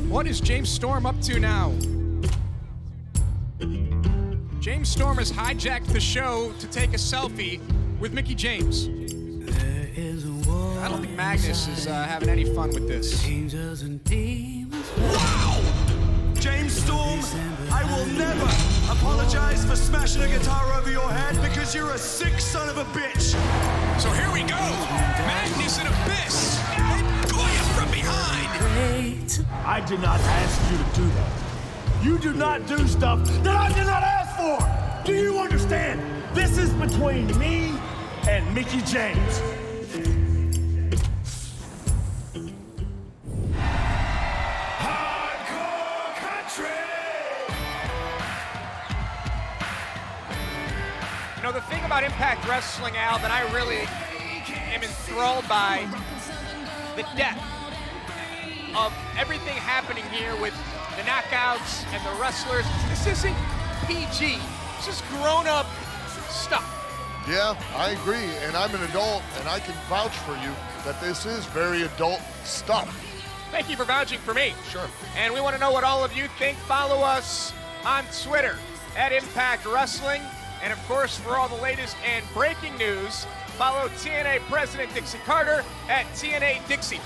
What is James Storm up to now? James Storm has hijacked the show to take a selfie with Mickie James. I don't think Magnus is having any fun with this. Wow! James Storm, I will never apologize for smashing a guitar over your head because you're a sick son of a bitch. So here we go. Magnus and Abyss. And Koya from behind. I did not ask you to do that. You do not do stuff that I did not ask for. Do you understand? This is between me and Mickie James. Hardcore country. You know, the thing about Impact Wrestling, Al, that I really am enthralled by, the depth of everything happening here with the knockouts and the wrestlers. This isn't PG. This is grown-up stuff. Yeah, I agree, and I'm an adult, and I can vouch for you that this is very adult stuff. Thank you for vouching for me. Sure. And we want to know what all of you think. Follow us on Twitter at Impact Wrestling. And of course, for all the latest and breaking news, follow TNA President Dixie Carter at TNA Dixie.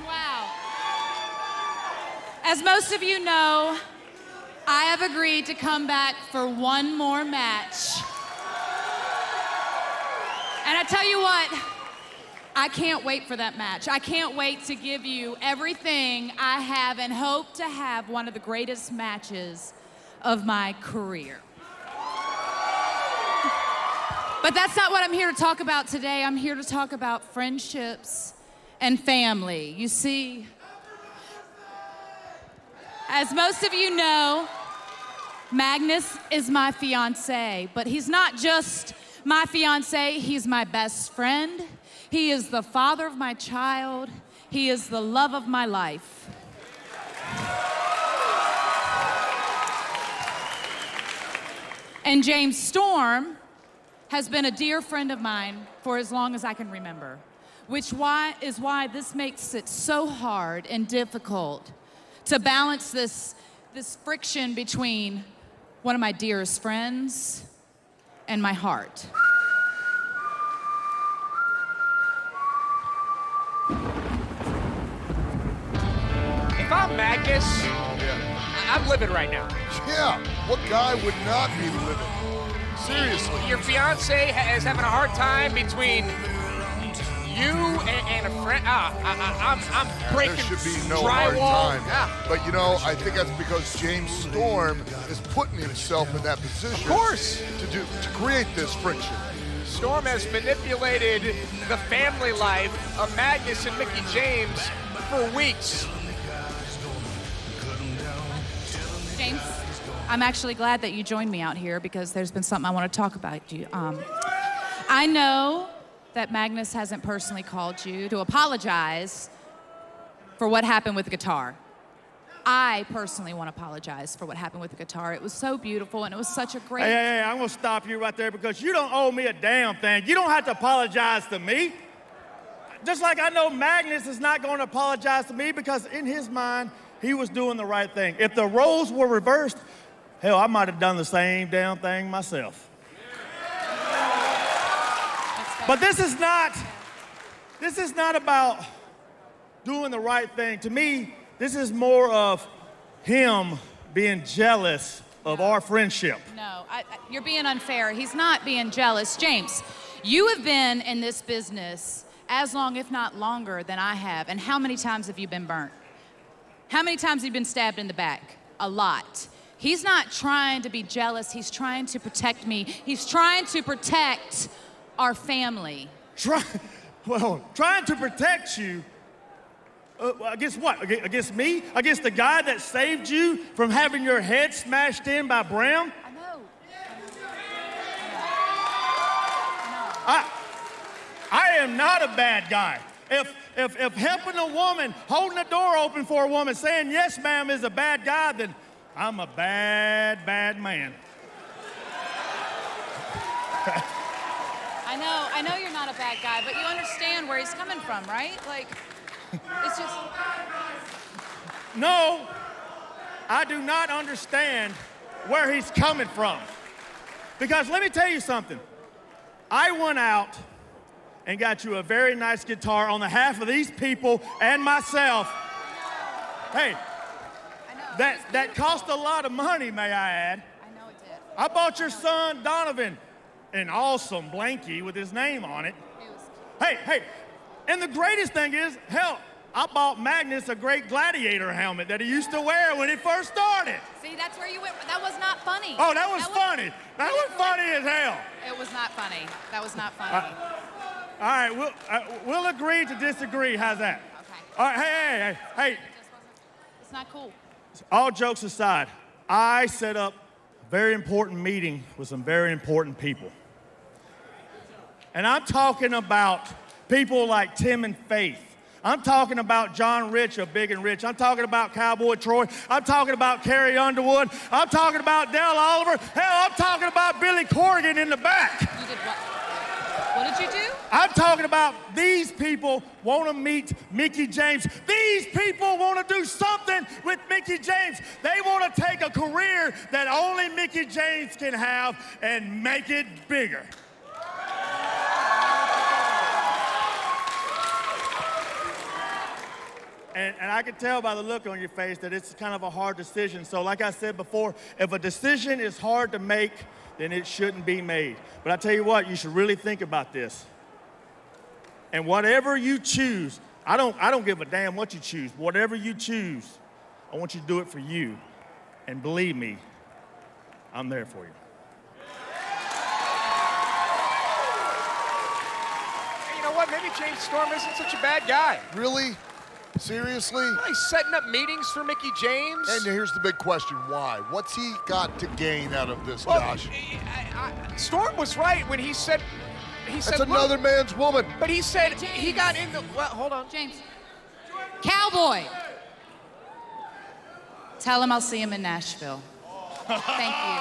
Wow. As most of you know, I have agreed to come back for one more match. And I tell you what, I can't wait for that match. I can't wait to give you everything I have and hope to have one of the greatest matches of my career. But that's not what I'm here to talk about today. I'm here to talk about friendships and family. You see, as most of you know, Magnus is my fiancé, but he's not just my fiancé, he's my best friend. He is the father of my child. He is the love of my life. And James Storm has been a dear friend of mine for as long as I can remember, which is why this makes it so hard and difficult to balance this friction between one of my dearest friends and my heart. If I'm Magnus, I'm living right now. Yeah, what guy would not be living? Seriously. Your fiance is having a hard time between you and a friend. I'm breaking There should be no drywall. hard time. Yeah. But you know, I think that's because James Storm is putting himself in that position. Of course. To create this friction. Storm has manipulated the family life of Magnus and Mickie James for weeks. James, I'm actually glad that you joined me out here because there's been something I want to talk about you. I know that Magnus hasn't personally called you to apologize for what happened with the guitar. I personally want to apologize for what happened with the guitar. It was so beautiful and it was such a great... Hey, I'm gonna stop you right there because you don't owe me a damn thing. You don't have to apologize to me. Just like I know Magnus is not gonna apologize to me because in his mind, he was doing the right thing. If the roles were reversed, hell, I might have done the same damn thing myself. But this is not about doing the right thing. To me, this is more of him being jealous of our friendship. No, you're being unfair. He's not being jealous. James, you have been in this business as long, if not longer, than I have. And how many times have you been burnt? How many times have you been stabbed in the back? A lot. He's not trying to be jealous. He's trying to protect me. He's trying to protect our family. Trying to protect you? Against what? Against me? Against the guy that saved you from having your head smashed in by Bram? I know. I am not a bad guy. If helping a woman, holding a door open for a woman, saying yes, ma'am, is a bad guy, then I'm a bad, bad man. not a bad guy, but you understand where he's coming from, right? Like, it's just... No, I do not understand where he's coming from. Because let me tell you something. I went out and got you a very nice guitar on behalf of these people and myself. Hey, that cost a lot of money, may I add. I know it did. I bought your son, Donovan, an awesome blankie with his name on it. It was cute. Hey, and the greatest thing is, hell, I bought Magnus a great gladiator helmet that he used to wear when he first started. See, that's where you went. That was not funny. Oh, that was funny. That was funny as hell. It was not funny. That was not funny. All right, we'll agree to disagree. How's that? Okay. All right, hey. It's not cool. All jokes aside, I set up a very important meeting with some very important people. And I'm talking about people like Tim and Faith. I'm talking about John Rich of Big and Rich. I'm talking about Cowboy Troy. I'm talking about Carrie Underwood. I'm talking about Dale Oliver. Hell, I'm talking about Billy Corrigan in the back. You did what? What did you do? I'm talking about these people want to meet Mickie James. These people want to do something with Mickie James. They want to take a career that only Mickie James can have and make it bigger. And I can tell by the look on your face that it's kind of a hard decision. So like I said before, if a decision is hard to make, then it shouldn't be made. But I tell you what, you should really think about this. And whatever you choose, I don't give a damn what you choose. Whatever you choose, I want you to do it for you. And believe me, I'm there for you. Hey, you know what? Maybe James Storm isn't such a bad guy. Really? Seriously? He's setting up meetings for Mickie James. And here's the big question, why? What's he got to gain out of this, Well, Josh? Storm was right when he said, That's another look, man's woman. but he said he got in the, well, hold on. James. Cowboy. Tell him I'll see him in Nashville. Thank you.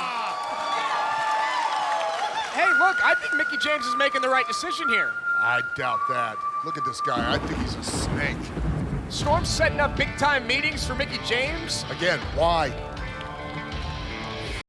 Hey, look, I think Mickie James is making the right decision here. I doubt that. Look at this guy. I think he's a snake. Storm's setting up big-time meetings for Mickie James. Again, why?